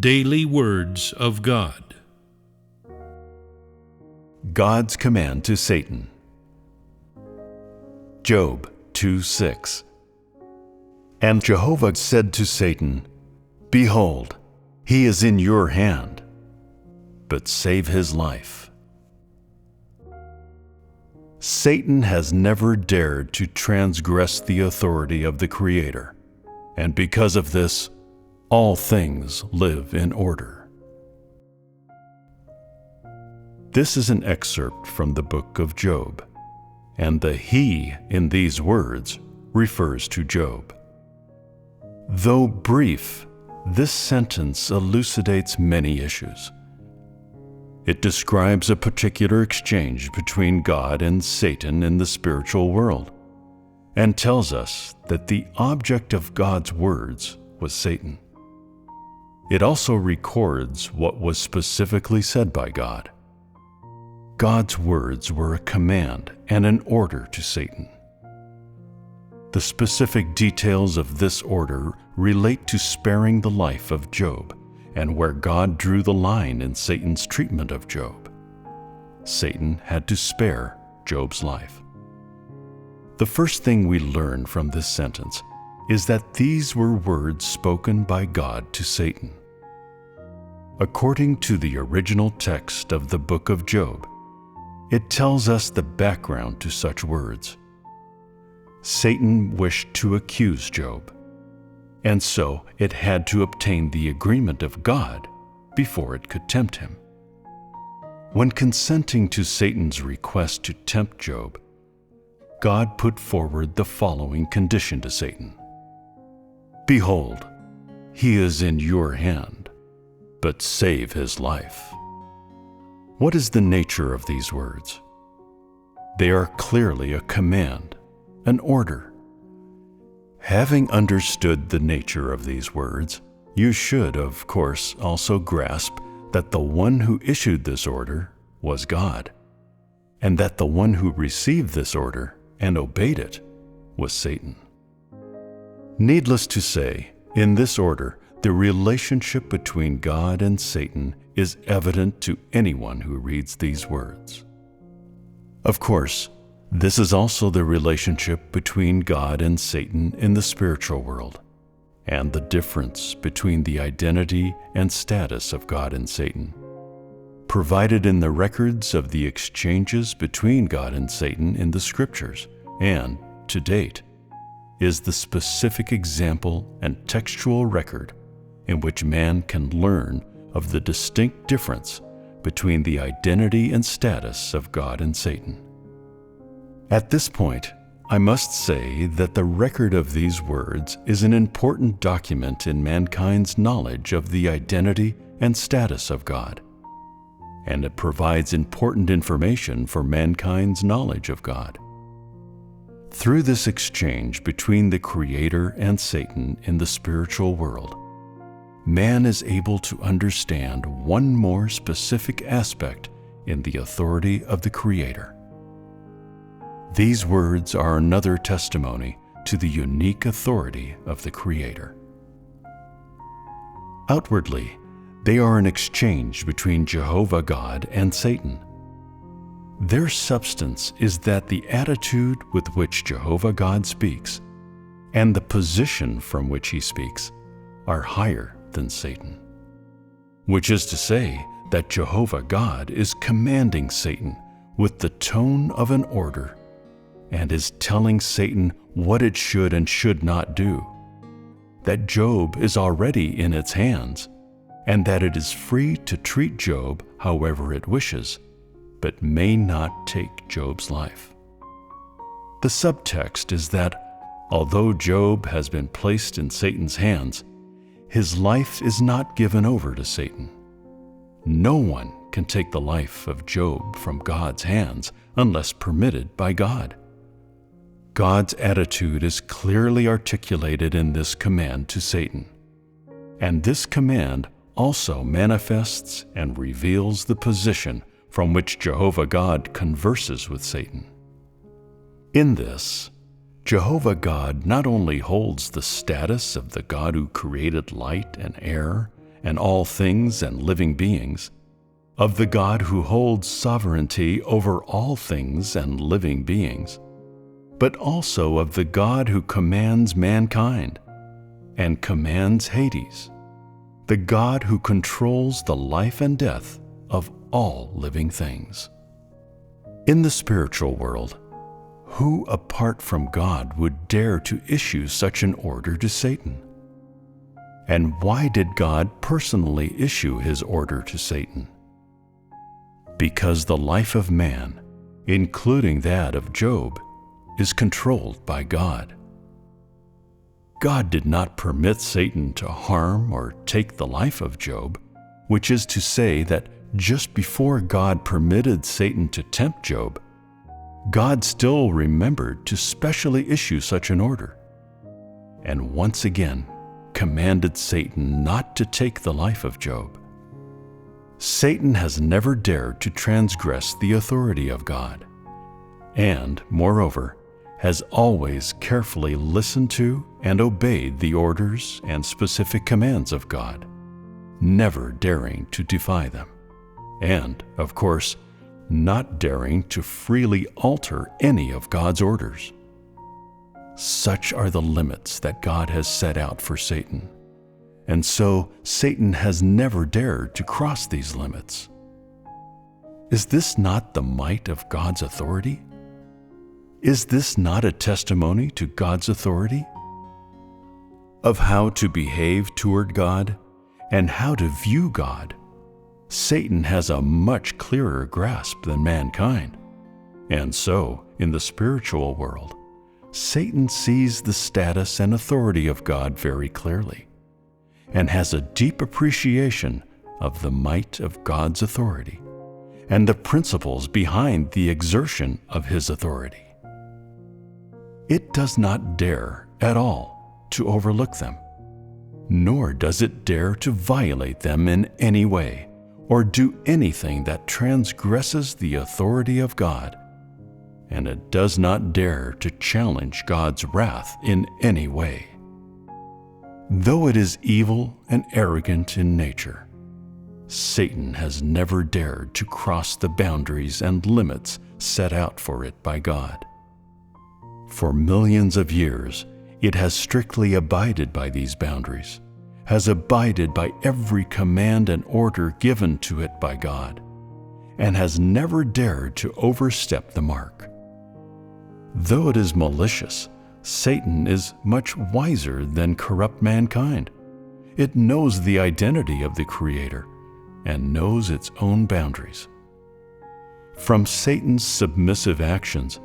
Daily Words of God. God's command to Satan. Job 2:6. And Jehovah said to Satan, Behold, he is in your hand, but save his life. Satan has never dared to transgress the authority of the Creator, and because of this, all things live in order. This is an excerpt from the book of Job, and the he in these words refers to Job. Though brief, this sentence elucidates many issues. It describes a particular exchange between God and Satan in the spiritual world, and tells us that the object of God's words was Satan. It also records what was specifically said by God. God's words were a command and an order to Satan. The specific details of this order relate to sparing the life of Job and where God drew the line in Satan's treatment of Job. Satan had to spare Job's life. The first thing we learn from this sentence is that these were words spoken by God to Satan. According to the original text of the book of Job, it tells us the background to such words. Satan wished to accuse Job, and so it had to obtain the agreement of God before it could tempt him. When consenting to Satan's request to tempt Job, God put forward the following condition to Satan. Behold, he is in your hand, but save his life. What is the nature of these words? They are clearly a command, an order. Having understood the nature of these words, you should, of course, also grasp that the one who issued this order was God, and that the one who received this order and obeyed it was Satan. Needless to say, in this order, the relationship between God and Satan is evident to anyone who reads these words. Of course, this is also the relationship between God and Satan in the spiritual world, and the difference between the identity and status of God and Satan, provided in the records of the exchanges between God and Satan in the Scriptures, and, to date, is the specific example and textual record in which man can learn of the distinct difference between the identity and status of God and Satan. At this point, I must say that the record of these words is an important document in mankind's knowledge of the identity and status of God, and it provides important information for mankind's knowledge of God. Through this exchange between the Creator and Satan in the spiritual world, man is able to understand one more specific aspect in the authority of the Creator. These words are another testimony to the unique authority of the Creator. Outwardly, they are an exchange between Jehovah God and Satan. Their substance is that the attitude with which Jehovah God speaks and the position from which he speaks are higher than Satan, which is to say that Jehovah God is commanding Satan with the tone of an order and is telling Satan what it should and should not do, that Job is already in its hands, and that it is free to treat Job however it wishes, but may not take Job's life. The subtext is that, although Job has been placed in Satan's hands, his life is not given over to Satan. No one can take the life of Job from God's hands unless permitted by God. God's attitude is clearly articulated in this command to Satan, and this command also manifests and reveals the position from which Jehovah God converses with Satan. In this, Jehovah God not only holds the status of the God who created light and air and all things and living beings, of the God who holds sovereignty over all things and living beings, but also of the God who commands mankind and commands Hades, the God who controls the life and death of all living things. In the spiritual world, who apart from God would dare to issue such an order to Satan? And why did God personally issue his order to Satan? Because the life of man, including that of Job, is controlled by God. God did not permit Satan to harm or take the life of Job, which is to say that just before God permitted Satan to tempt Job, God still remembered to specially issue such an order, and once again commanded Satan not to take the life of Job. Satan has never dared to transgress the authority of God, and, moreover, has always carefully listened to and obeyed the orders and specific commands of God, never daring to defy them, and, of course, not daring to freely alter any of God's orders. Such are the limits that God has set out for Satan, and so Satan has never dared to cross these limits. Is this not the might of God's authority? Is this not a testimony to God's authority? Of how to behave toward God and how to view God, Satan has a much clearer grasp than mankind. And so, in the spiritual world, Satan sees the status and authority of God very clearly, and has a deep appreciation of the might of God's authority and the principles behind the exertion of his authority. It does not dare at all to overlook them, nor does it dare to violate them in any way or do anything that transgresses the authority of God, and it does not dare to challenge God's wrath in any way. Though it is evil and arrogant in nature, Satan has never dared to cross the boundaries and limits set out for it by God. For millions of years, it has strictly abided by these boundaries, has abided by every command and order given to it by God, and has never dared to overstep the mark. Though it is malicious, Satan is much wiser than corrupt mankind. It knows the identity of the Creator and knows its own boundaries. From Satan's submissive actions,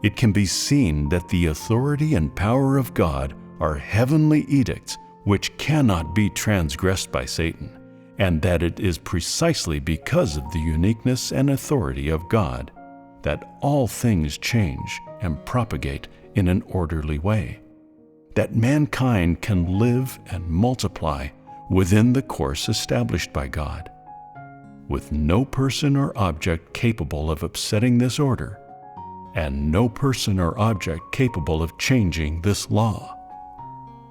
it can be seen that the authority and power of God are heavenly edicts which cannot be transgressed by Satan, and that it is precisely because of the uniqueness and authority of God that all things change and propagate in an orderly way, that mankind can live and multiply within the course established by God, with no person or object capable of upsetting this order, and no person or object capable of changing this law.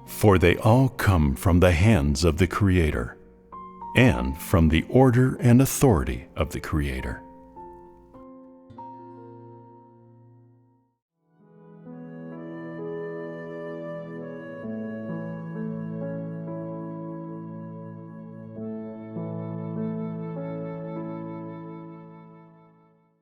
For they all come from the hands of the Creator, and from the order and authority of the Creator.